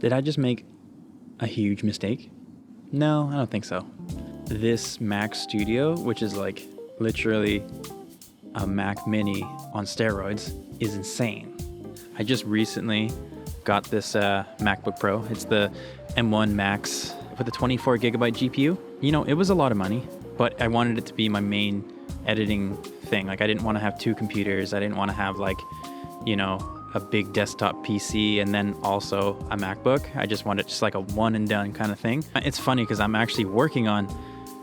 Did I just make a huge mistake? No, I don't think so. This Mac Studio, which is like literally a Mac Mini on steroids, is insane. I just recently got this MacBook Pro. It's the M1 Max with a 24 gigabyte GPU. You know, it was a lot of money, but I wanted it to be my main editing thing. Like, I didn't want to have two computers. I didn't want to have, like, you know, a big desktop PC and then also a MacBook. I just wanted just like a one and done kind of thing. It's funny because I'm actually working on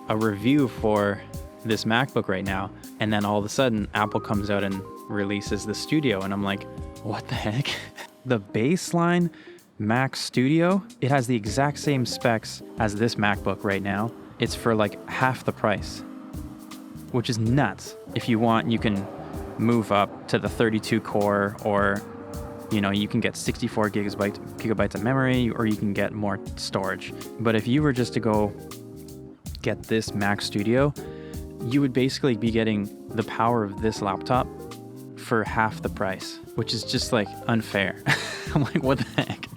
a review for this MacBook right now, and then all of a sudden Apple comes out and releases the Studio, and I'm like, what the heck? The baseline Mac Studio, it has the exact same specs as this MacBook right now. It's for like half the price, which is nuts. If you want, you can move up to the 32 core, or you know, you can get 64 gigabytes of memory, or you can get more storage. But if you were just to go get this Mac Studio, you would basically be getting the power of this laptop for half the price, which is just like unfair. I'm like, what the heck?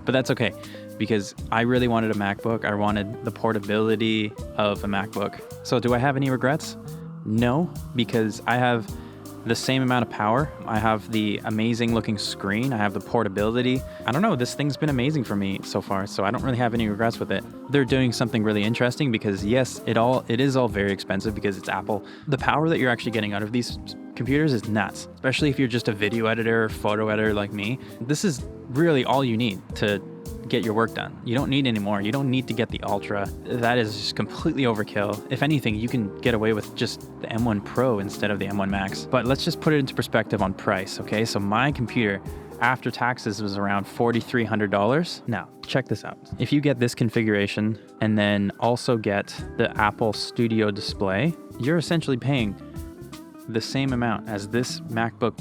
But that's okay, because I really wanted a MacBook. I wanted the portability of a MacBook. So do I have any regrets? No, because I have the same amount of power. I have the amazing looking screen. I have the portability. I don't know, this thing's been amazing for me so far, so I don't really have any regrets with it. They're doing something really interesting because yes, it is all very expensive because it's Apple. The power that you're actually getting out of these computers is nuts, especially if you're just a video editor or photo editor like me. This is really all you need to get your work done. You don't need any more. You don't need to get the Ultra. That is just completely overkill. If anything, you can get away with just the M1 Pro instead of the M1 Max. But let's just put it into perspective on price, okay? So my computer, after taxes, was around $4,300. Now, check this out. If you get this configuration and then also get the Apple Studio display, you're essentially paying the same amount as this MacBook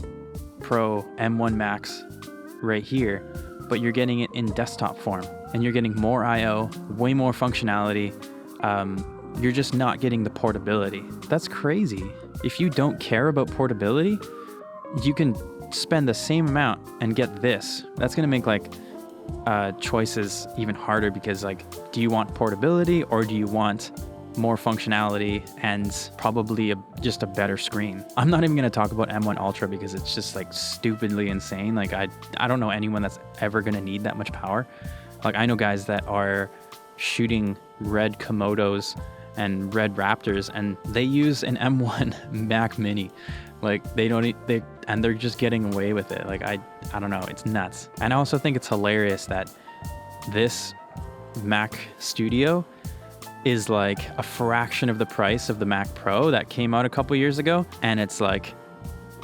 Pro M1 Max right here, but you're getting it in desktop form, and you're getting more I/O, way more functionality. You're just not getting the portability. That's crazy. If you don't care about portability, you can spend the same amount and get this. That's gonna make like choices even harder, because like, do you want portability or do you want more functionality and probably just a better screen? I'm not even going to talk about M1 Ultra because it's just like stupidly insane. Like I don't know anyone that's ever going to need that much power. Like, I know guys that are shooting red Komodos and red Raptors and they use an M1 Mac Mini. Like, and they're just getting away with it. Like, I don't know, it's nuts. And I also think it's hilarious that this Mac Studio is like a fraction of the price of the Mac Pro that came out a couple years ago, and it's like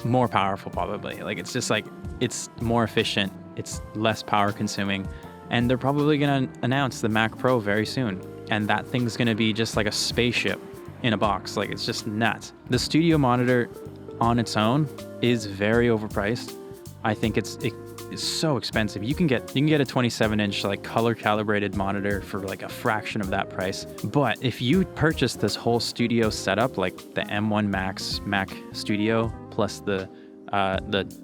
more powerful probably. Like, it's just like, it's more efficient, it's less power consuming, and they're probably gonna announce the Mac Pro very soon, and that thing's gonna be just like a spaceship in a box. Like, it's just nuts. The Studio monitor on its own is very overpriced. I think it's so expensive. You can get a 27-inch like color calibrated monitor for like a fraction of that price. But if you purchase this whole Studio setup, like the M1 Max Mac Studio plus the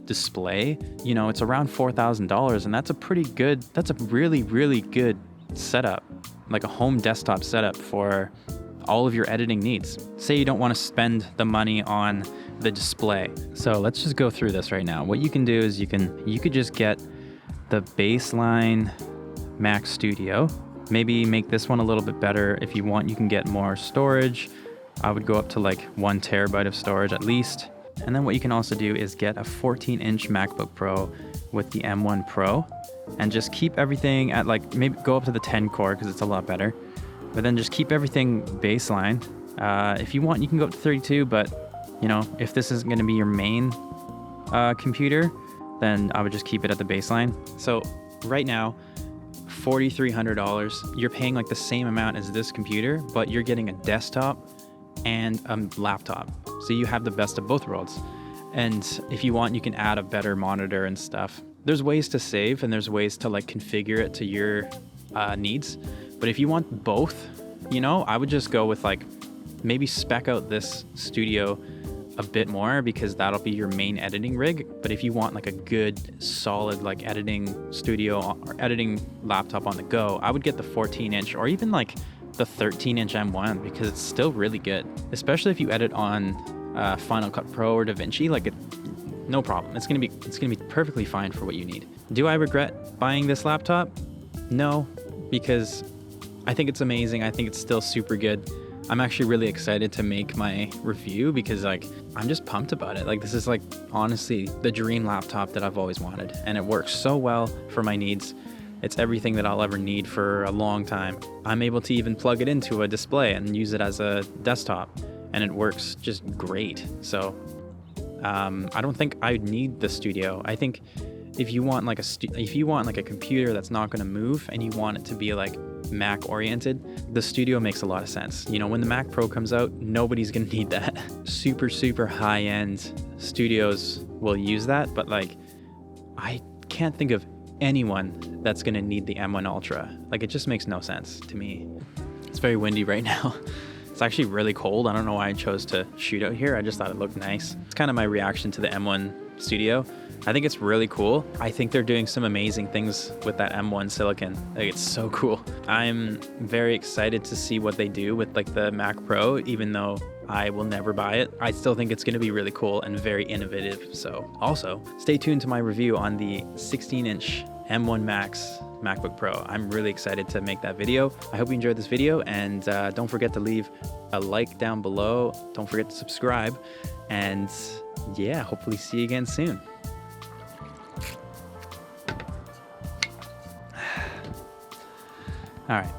display, you know, it's around $4,000, and that's a really good setup, like a home desktop setup for all of your editing needs. Say you don't want to spend the money on the display. So let's just go through this right now. What you can do is you could just get the baseline Mac Studio, maybe make this one a little bit better. If you want, you can get more storage. I would go up to like 1 terabyte of storage at least. And then what you can also do is get a 14-inch MacBook Pro with the M1 Pro, and just keep everything at like, maybe go up to the 10 core because it's a lot better, but then just keep everything baseline. If you want, you can go up to 32, but you know, if this isn't going to be your main computer, then I would just keep it at the baseline. So right now, $4,300, you're paying like the same amount as this computer, but you're getting a desktop and a laptop. So you have the best of both worlds. And if you want, you can add a better monitor and stuff. There's ways to save, and there's ways to like configure it to your needs. But if you want both, you know, I would just go with like, maybe spec out this Studio a bit more because that'll be your main editing rig. But if you want like a good solid like editing studio or editing laptop on the go, I would get the 14-inch or even like the 13-inch M1 because it's still really good, especially if you edit on Final Cut Pro or DaVinci. Like no problem. It's gonna be perfectly fine for what you need. Do I regret buying this laptop? No, because I think it's amazing. I think it's still super good. I'm actually really excited to make my review because like I'm just pumped about it. Like this is like honestly the dream laptop that I've always wanted, and it works so well for my needs. It's everything that I'll ever need for a long time. I'm able to even plug it into a display and use it as a desktop, and it works just great. So I don't think I need the studio. I think if you want like a computer that's not going to move and you want it to be like Mac oriented, the studio makes a lot of sense. You know, when the Mac Pro comes out, nobody's going to need that. Super high end studios will use that, but like I can't think of anyone that's going to need the M1 Ultra. Like it just makes no sense to me. It's very windy right now. It's actually really cold. I don't know why I chose to shoot out here. I just thought it looked nice. It's kind of my reaction to the M1 Studio. I think it's really cool. I think they're doing some amazing things with that M1 silicon. Like it's so cool. I'm very excited to see what they do with like the Mac Pro, even though I will never buy it. I still think it's going to be really cool and very innovative. So also stay tuned to my review on the 16-inch M1 Max MacBook Pro. I'm really excited to make that video. I hope you enjoyed this video, and don't forget to leave a like down below. Don't forget to subscribe, and yeah, hopefully see you again soon. All right.